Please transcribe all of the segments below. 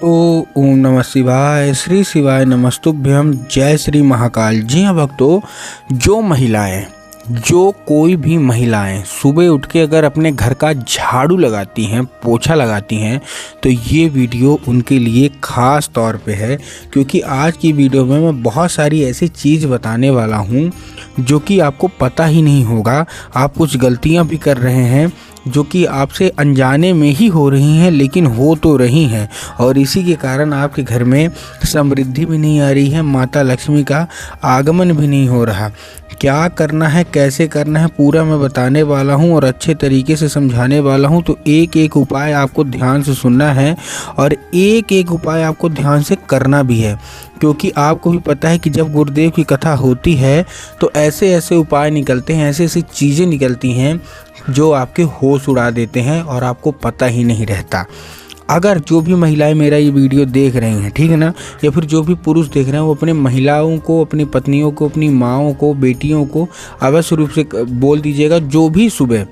ओम नमः शिवाय, श्री शिवाय नमस्तुभ्यम, जय श्री महाकाल। जी हाँ भक्तों, जो कोई भी महिलाएं सुबह उठ के अगर अपने घर का झाड़ू लगाती हैं, पोछा लगाती हैं, तो ये वीडियो उनके लिए ख़ास तौर पे है। क्योंकि आज की वीडियो में मैं बहुत सारी ऐसी चीज़ बताने वाला हूँ जो कि आपको पता ही नहीं होगा। आप कुछ गलतियाँ भी कर रहे हैं जो कि आपसे अनजाने में ही हो रही हैं, लेकिन हो तो रही हैं, और इसी के कारण आपके घर में समृद्धि भी नहीं आ रही है, माता लक्ष्मी का आगमन भी नहीं हो रहा। क्या करना है, कैसे करना है, पूरा मैं बताने वाला हूं और अच्छे तरीके से समझाने वाला हूं। तो एक एक उपाय आपको ध्यान से सुनना है और एक एक उपाय आपको ध्यान से करना भी है। क्योंकि आपको भी पता है कि जब गुरुदेव की कथा होती है तो ऐसे ऐसे उपाय निकलते हैं, ऐसी ऐसी चीज़ें निकलती हैं जो आपके होश उड़ा देते हैं और आपको पता ही नहीं रहता। अगर जो भी महिलाएं मेरा ये वीडियो देख रही हैं, ठीक है ना, या फिर जो भी पुरुष देख रहे हैं, वो अपने महिलाओं को, अपनी पत्नियों को, अपनी माँओं को, बेटियों को अवश्य रूप से बोल दीजिएगा, जो भी सुबह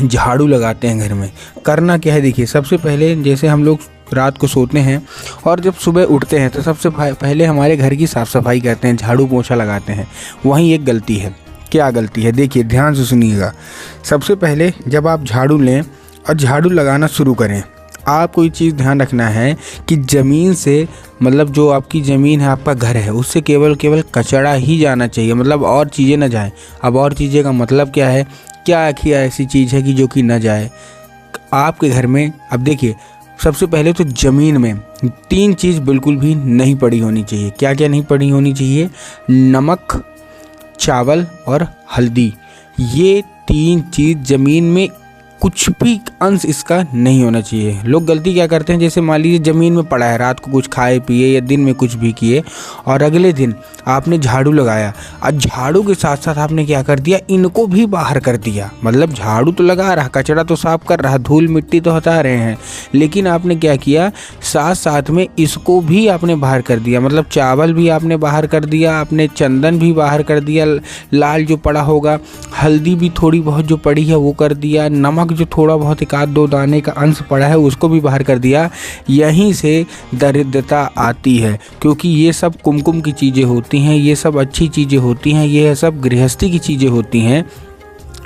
झाड़ू लगाते हैं घर में, करना क्या है। देखिए, सबसे पहले जैसे हम लोग रात को सोते हैं और जब सुबह उठते हैं तो सबसे पहले हमारे घर की साफ़ सफाई करते हैं, झाड़ू पोछा लगाते हैं। वहीं एक गलती है। क्या गलती है, देखिए ध्यान से सुनिएगा। सबसे पहले जब आप झाड़ू लें और झाड़ू लगाना शुरू करें, आपको ये चीज़ ध्यान रखना है कि ज़मीन से, मतलब जो आपकी ज़मीन है, आपका घर है, उससे केवल कचरा ही जाना चाहिए, मतलब और चीज़ें ना जाएं। अब और चीज़ें का मतलब क्या है, क्या ऐसी चीज़ है कि जो कि ना जाए आपके घर में। अब देखिए, सबसे पहले तो ज़मीन में 3 चीज़ बिल्कुल भी नहीं पड़ी होनी चाहिए। क्या क्या नहीं पड़ी होनी चाहिए? नमक, चावल और हल्दी। ये 3 चीज़ ज़मीन में कुछ भी अंश इसका नहीं होना चाहिए। लोग गलती क्या करते हैं, जैसे मान लीजिए ज़मीन में पड़ा है, रात को कुछ खाए पिए या दिन में कुछ भी किए और अगले दिन आपने झाड़ू लगाया, और झाड़ू के साथ साथ आपने क्या कर दिया, इनको भी बाहर कर दिया। मतलब झाड़ू तो लगा रहा, कचरा तो साफ कर रहा, धूल मिट्टी तो हटा रहे हैं, लेकिन आपने क्या किया, साथ साथ में इसको भी आपने बाहर कर दिया। मतलब चावल भी आपने बाहर कर दिया, आपने चंदन भी बाहर कर दिया, लाल जो पड़ा होगा, हल्दी भी थोड़ी बहुत जो पड़ी है वो कर दिया, नमक जो थोड़ा बहुत 1-2 दाने का अंश पड़ा है उसको भी बाहर कर दिया। यहीं से दरिद्रता आती है, क्योंकि ये सब कुमकुम की चीज़ें होती हैं, ये सब अच्छी चीज़ें होती हैं, ये सब गृहस्थी की चीज़ें होती हैं।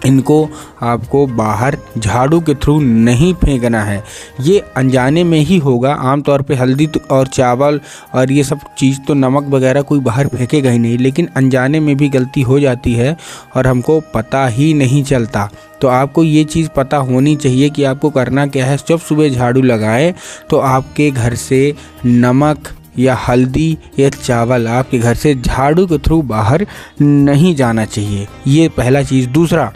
इनको आपको बाहर झाड़ू के थ्रू नहीं फेंकना है। ये अनजाने में ही होगा। आमतौर पे हल्दी और चावल और ये सब चीज़ तो, नमक वगैरह कोई बाहर फेंकेगा ही नहीं, लेकिन अनजाने में भी गलती हो जाती है और हमको पता ही नहीं चलता। तो आपको ये चीज़ पता होनी चाहिए कि आपको करना क्या है। जब सुबह झाड़ू लगाएं तो आपके घर से नमक या हल्दी या चावल आपके घर से झाड़ू के थ्रू बाहर नहीं जाना चाहिए। ये पहला चीज़। दूसरा,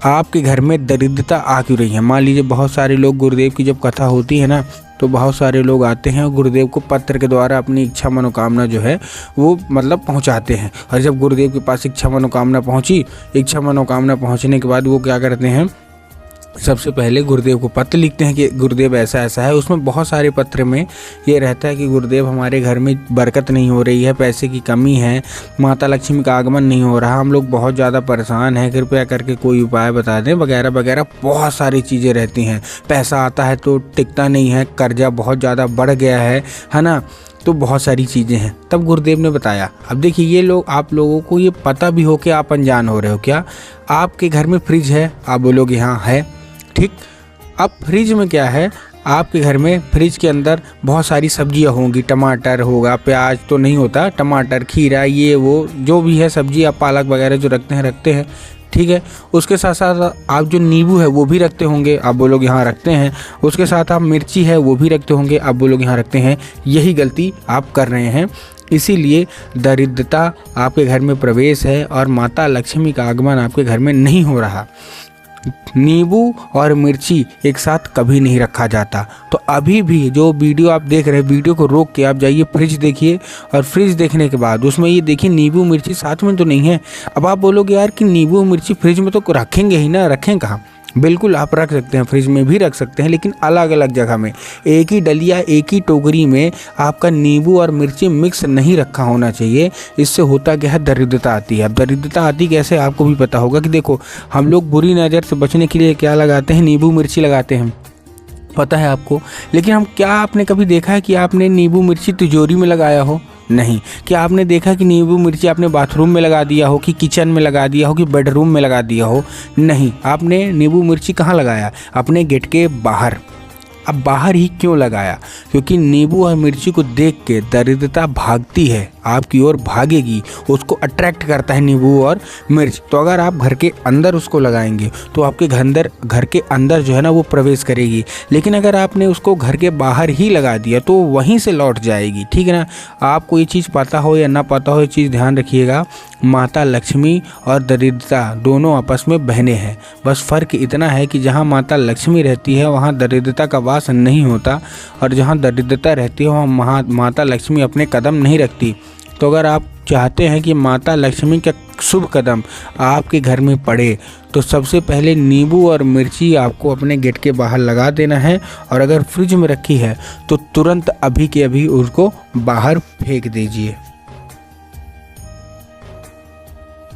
आपके घर में दरिद्रता आ क्यों रही है। मान लीजिए बहुत सारे लोग, गुरुदेव की जब कथा होती है ना, तो बहुत सारे लोग आते हैं और गुरुदेव को पत्र के द्वारा अपनी इच्छा मनोकामना जो है वो मतलब पहुंचाते हैं। और जब गुरुदेव के पास इच्छा मनोकामना पहुंचने के बाद वो क्या करते हैं, सबसे पहले गुरुदेव को पत्र लिखते हैं कि गुरुदेव ऐसा ऐसा है। उसमें बहुत सारे पत्र में ये रहता है कि गुरुदेव हमारे घर में बरकत नहीं हो रही है, पैसे की कमी है, माता लक्ष्मी का आगमन नहीं हो रहा, हम लोग बहुत ज़्यादा परेशान हैं, कृपया करके कोई उपाय बता दें, वगैरह वगैरह बहुत सारी चीज़ें रहती हैं। पैसा आता है तो टिकता नहीं है, कर्जा बहुत ज़्यादा बढ़ गया है ना, तो बहुत सारी चीज़ें हैं। तब गुरुदेव ने बताया। अब देखिए, ये लोग, आप लोगों को ये पता भी हो कि आप अनजान हो रहे हो। क्या आपके घर में फ्रिज है? आप बोलोगे हाँ है, ठीक। अब फ्रिज में क्या है, आपके घर में फ्रिज के अंदर बहुत सारी सब्जियां होंगी, टमाटर होगा, प्याज तो नहीं होता, टमाटर, खीरा, ये वो जो भी है सब्जी, आप पालक वगैरह जो रखते हैं, ठीक है। उसके साथ साथ आप जो नींबू है वो भी रखते होंगे, आप बोलोगे हाँ रखते हैं। उसके साथ आप मिर्ची है वो भी रखते होंगे, आप बोलोगे हाँ रखते हैं। यही गलती आप कर रहे हैं। इसीलिए दरिद्रता आपके घर में प्रवेश है और माता लक्ष्मी का आगमन आपके घर में नहीं हो रहा। नींबू और मिर्ची एक साथ कभी नहीं रखा जाता। तो अभी भी जो वीडियो आप देख रहे हैं, वीडियो को रोक के आप जाइए, फ्रिज देखिए, और फ्रिज देखने के बाद उसमें ये देखिए नींबू मिर्ची साथ में तो नहीं है। अब आप बोलोगे यार कि नींबू मिर्ची फ्रिज में तो रखेंगे ही ना, रखें कहाँ। बिल्कुल आप रख सकते हैं, फ्रिज में भी रख सकते हैं, लेकिन अलग अलग जगह में। एक ही डलिया, एक ही टोकरी में आपका नींबू और मिर्ची मिक्स नहीं रखा होना चाहिए। इससे होता क्या है, दरिद्रता आती है। अब दरिद्रता आती कैसे, आपको भी पता होगा कि देखो, हम लोग बुरी नज़र से बचने के लिए क्या लगाते हैं, नींबू मिर्ची लगाते हैं। पता है आपको। लेकिन आपने कभी देखा है कि आपने नींबू मिर्ची तिजोरी में लगाया हो? नहीं। क्या आपने देखा कि नींबू मिर्ची आपने बाथरूम में लगा दिया हो, कि किचन में लगा दिया हो, कि बेडरूम में लगा दिया हो? नहीं। आपने नींबू मिर्ची कहाँ लगाया? अपने गेट के बाहर। अब बाहर ही क्यों लगाया? क्योंकि नींबू और मिर्ची को देख के दरिद्रता भागती है, आपकी ओर भागेगी, उसको अट्रैक्ट करता है नींबू और मिर्च। तो अगर आप घर के अंदर उसको लगाएंगे तो आपके घर के अंदर जो है ना वो प्रवेश करेगी। लेकिन अगर आपने उसको घर के बाहर ही लगा दिया तो वहीं से लौट जाएगी, ठीक है ना। आपको ये चीज़ पता हो या ना पता हो, ये चीज़ ध्यान रखिएगा, माता लक्ष्मी और दरिद्रता दोनों आपस में बहनें हैं। बस फ़र्क इतना है कि जहाँ माता लक्ष्मी रहती है वहाँ दरिद्रता का वास नहीं होता, और जहाँ दरिद्रता रहती है वहाँ माता लक्ष्मी अपने कदम नहीं रखती। तो अगर आप चाहते हैं कि माता लक्ष्मी का शुभ कदम आपके घर में पड़े तो सबसे पहले नींबू और मिर्ची आपको अपने गेट के बाहर लगा देना है, और अगर फ्रिज में रखी है तो तुरंत अभी के अभी उसको बाहर फेंक दीजिए।